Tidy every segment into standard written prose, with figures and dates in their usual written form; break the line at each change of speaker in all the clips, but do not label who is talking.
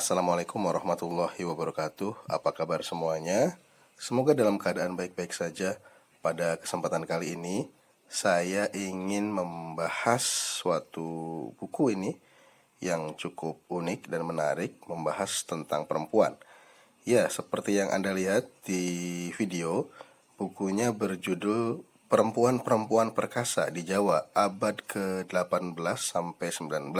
Assalamualaikum warahmatullahi wabarakatuh. Apa kabar semuanya? Semoga dalam keadaan baik-baik saja. Pada kesempatan kali ini saya ingin membahas suatu buku ini yang cukup unik dan menarik, membahas tentang perempuan. Ya, seperti yang Anda lihat di video, bukunya berjudul Perempuan-Perempuan Perkasa di Jawa abad ke-18 sampai 19.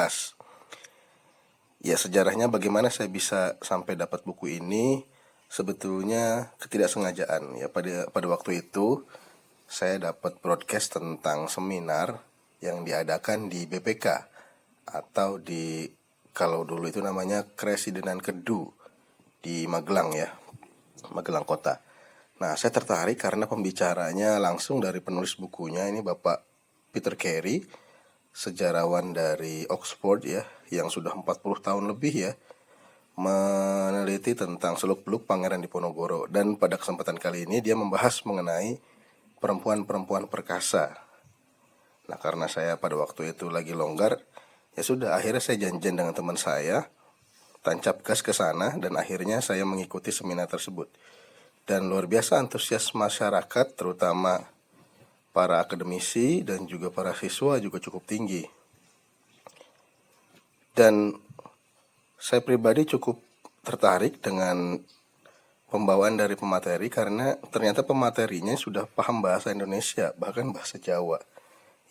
Ya, sejarahnya bagaimana saya bisa sampai dapat buku ini sebetulnya ketidaksengajaan. Ya, pada waktu itu saya dapat broadcast tentang seminar yang diadakan di BPK atau di, kalau dulu itu namanya Kresidenan Kedu di Magelang ya, Magelang Kota. Nah, saya tertarik karena pembicaranya langsung dari penulis bukunya, ini Bapak Peter Carey, sejarawan dari Oxford ya, yang sudah 40 tahun lebih ya meneliti tentang seluk-beluk Pangeran Diponegoro. Dan pada kesempatan kali ini dia membahas mengenai perempuan-perempuan perkasa. Nah, karena saya pada waktu itu lagi longgar, ya sudah, akhirnya saya janjian dengan teman saya, tancap gas ke sana, dan akhirnya saya mengikuti seminar tersebut. Dan luar biasa antusias masyarakat, terutama para akademisi dan juga para siswa juga cukup tinggi. Dan saya pribadi cukup tertarik dengan pembawaan dari pemateri karena ternyata pematerinya sudah paham bahasa Indonesia, bahkan bahasa Jawa.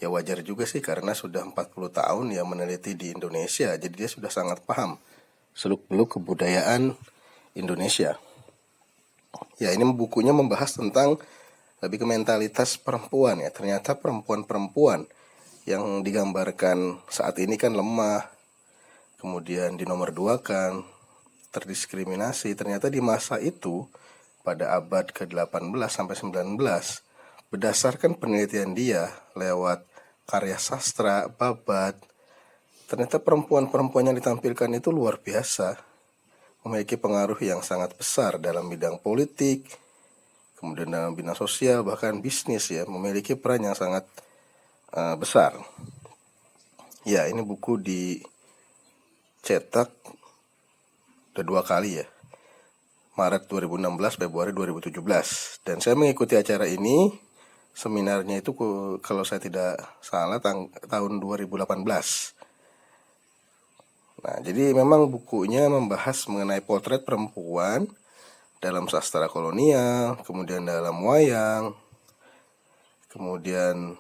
Ya wajar juga sih karena sudah 40 tahun ya meneliti di Indonesia, jadi dia sudah sangat paham seluk-beluk kebudayaan Indonesia. Ya, ini bukunya membahas tentang lebih ke mentalitas perempuan ya. Ternyata perempuan-perempuan yang digambarkan saat ini kan lemah, kemudian dinomorduakan, terdiskriminasi. Ternyata di masa itu pada abad ke-18 sampai 19, berdasarkan penelitian dia lewat karya sastra, babat, ternyata perempuan-perempuan yang ditampilkan itu luar biasa, memiliki pengaruh yang sangat besar dalam bidang politik, kemudian dalam bidang sosial, bahkan bisnis ya, memiliki peran yang sangat besar. Ya, ini buku dicetak udah 2 kali ya, Maret 2016, Februari 2017. Dan saya mengikuti acara ini, seminarnya itu kalau saya tidak salah tahun 2018. Nah, jadi memang bukunya membahas mengenai potret perempuan dalam sastra kolonial, kemudian dalam wayang, kemudian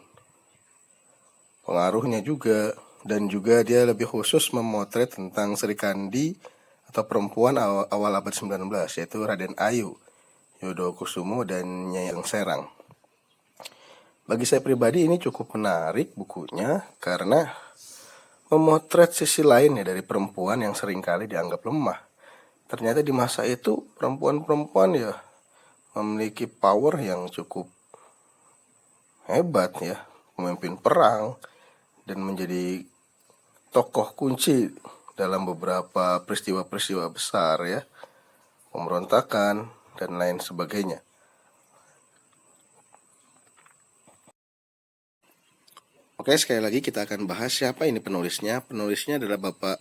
pengaruhnya juga, dan juga dia lebih khusus memotret tentang Sri Kandi atau perempuan awal abad 19, yaitu Raden Ayu, Yodokusumo, dan Nyai Serang. Bagi saya pribadi ini cukup menarik bukunya karena memotret sisi lain ya dari perempuan yang seringkali dianggap lemah. Ternyata di masa itu perempuan-perempuan ya memiliki power yang cukup hebat ya, memimpin perang dan menjadi tokoh kunci dalam beberapa peristiwa-peristiwa besar ya, pemberontakan dan lain sebagainya. Oke, sekali lagi kita akan bahas siapa ini penulisnya. Penulisnya adalah Bapak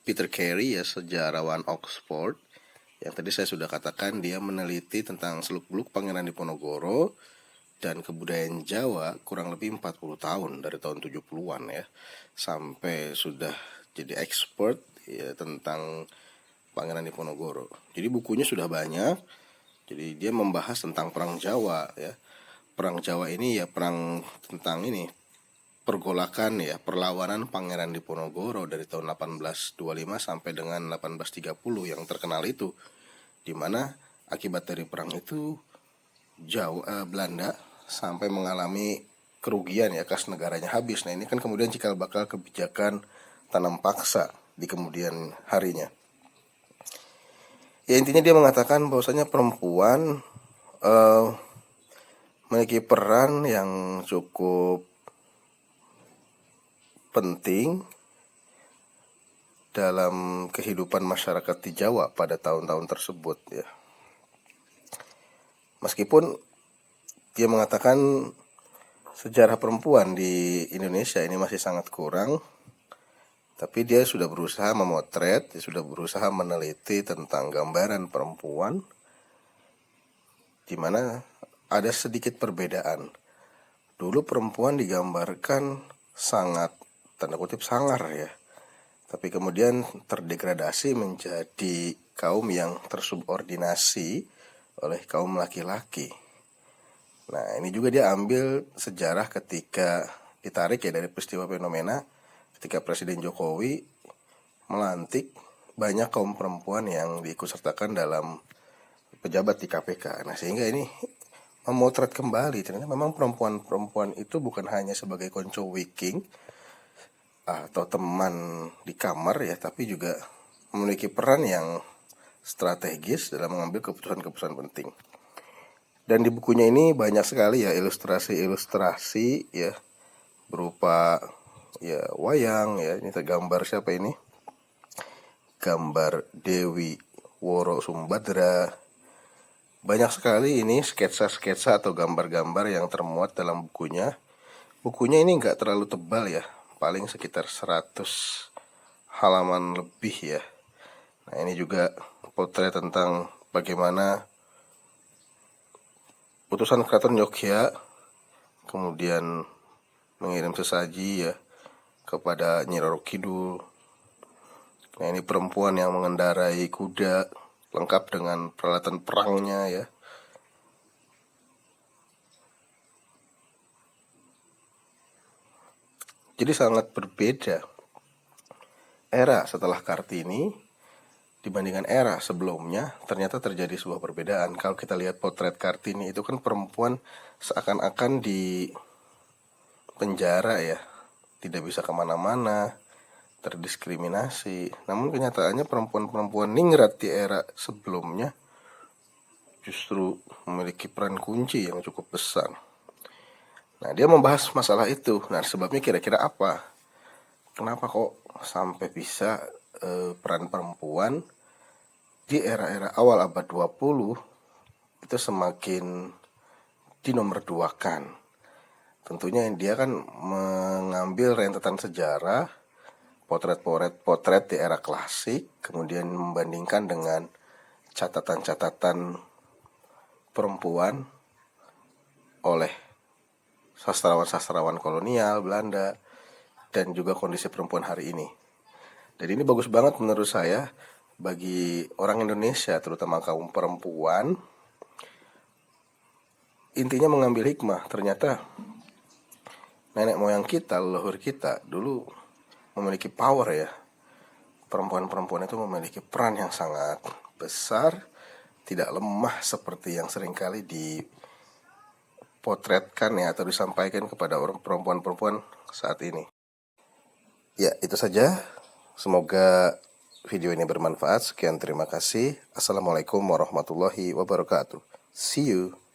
Peter Carey ya, sejarawan Oxford. Yang tadi saya sudah katakan dia meneliti tentang seluk-beluk Pangeran Diponegoro dan kebudayaan Jawa kurang lebih 40 tahun, dari tahun 70-an ya, sampai sudah jadi expert ya tentang Pangeran Diponegoro. Jadi bukunya sudah banyak. Jadi dia membahas tentang perang Jawa ya. Perang Jawa ini ya perang tentang ini, pergolakan ya, perlawanan Pangeran Diponegoro dari tahun 1825 sampai dengan 1830 yang terkenal itu, di mana akibat dari perang itu Belanda sampai mengalami kerugian ya, kas negaranya habis. Nah, ini kan kemudian cikal bakal kebijakan tanam paksa di kemudian harinya. Ya, intinya dia mengatakan bahwasanya perempuan memiliki peran yang cukup penting dalam kehidupan masyarakat di Jawa pada tahun-tahun tersebut ya. Meskipun dia mengatakan sejarah perempuan di Indonesia ini masih sangat kurang, Tapi dia sudah berusaha memotret, dia sudah berusaha meneliti tentang gambaran perempuan, di mana ada sedikit perbedaan. Dulu perempuan digambarkan sangat, tanda kutip, sangar ya. Tapi kemudian terdegradasi menjadi kaum yang tersubordinasi oleh kaum laki-laki. Nah, ini juga dia ambil sejarah ketika ditarik ya dari peristiwa fenomena ketika Presiden Jokowi melantik banyak kaum perempuan yang diikutsertakan dalam pejabat di KPK. Nah, sehingga ini memotret kembali ternyata memang perempuan-perempuan itu bukan hanya sebagai konco wiking atau teman di kamar ya, tapi juga memiliki peran yang strategis dalam mengambil keputusan-keputusan penting. Dan di bukunya ini banyak sekali ya ilustrasi-ilustrasi ya, berupa ya wayang ya. Ini tergambar siapa ini? Gambar Dewi Woro Sumbadra. Banyak sekali ini sketsa-sketsa atau gambar-gambar yang termuat dalam bukunya. Bukunya ini nggak terlalu tebal ya, paling sekitar 100 halaman lebih ya. Nah, ini juga potret tentang bagaimana utusan keraton Yogyakarta kemudian mengirim sesaji ya kepada Nyi Roro Kidul. Nah, ini perempuan yang mengendarai kuda lengkap dengan peralatan perangnya ya. Jadi sangat berbeda era setelah Kartini dibandingkan era sebelumnya. Ternyata terjadi sebuah perbedaan. Kalau kita lihat potret Kartini itu kan perempuan seakan-akan di penjara ya, tidak bisa kemana-mana, terdiskriminasi. Namun kenyataannya perempuan-perempuan ningrat di era sebelumnya justru memiliki peran kunci yang cukup besar. Nah, dia membahas masalah itu. Nah, sebabnya kira-kira apa? Kenapa kok sampai bisa peran perempuan di era-era awal abad 20 itu semakin dinomorduakan? Tentunya dia kan mengambil rentetan sejarah, potret di era klasik, kemudian membandingkan dengan catatan-catatan perempuan oleh sastrawan-sastrawan kolonial Belanda dan juga kondisi perempuan hari ini. Jadi ini bagus banget menurut saya bagi orang Indonesia, terutama kaum perempuan. Intinya mengambil hikmah. Ternyata nenek moyang kita, leluhur kita dulu memiliki power ya. Perempuan-perempuan itu memiliki peran yang sangat besar, tidak lemah seperti yang seringkali dipotretkan ya atau disampaikan kepada orang perempuan-perempuan saat ini. Ya, itu saja. Semoga video ini bermanfaat. Sekian, terima kasih. Assalamualaikum warahmatullahi wabarakatuh. See you.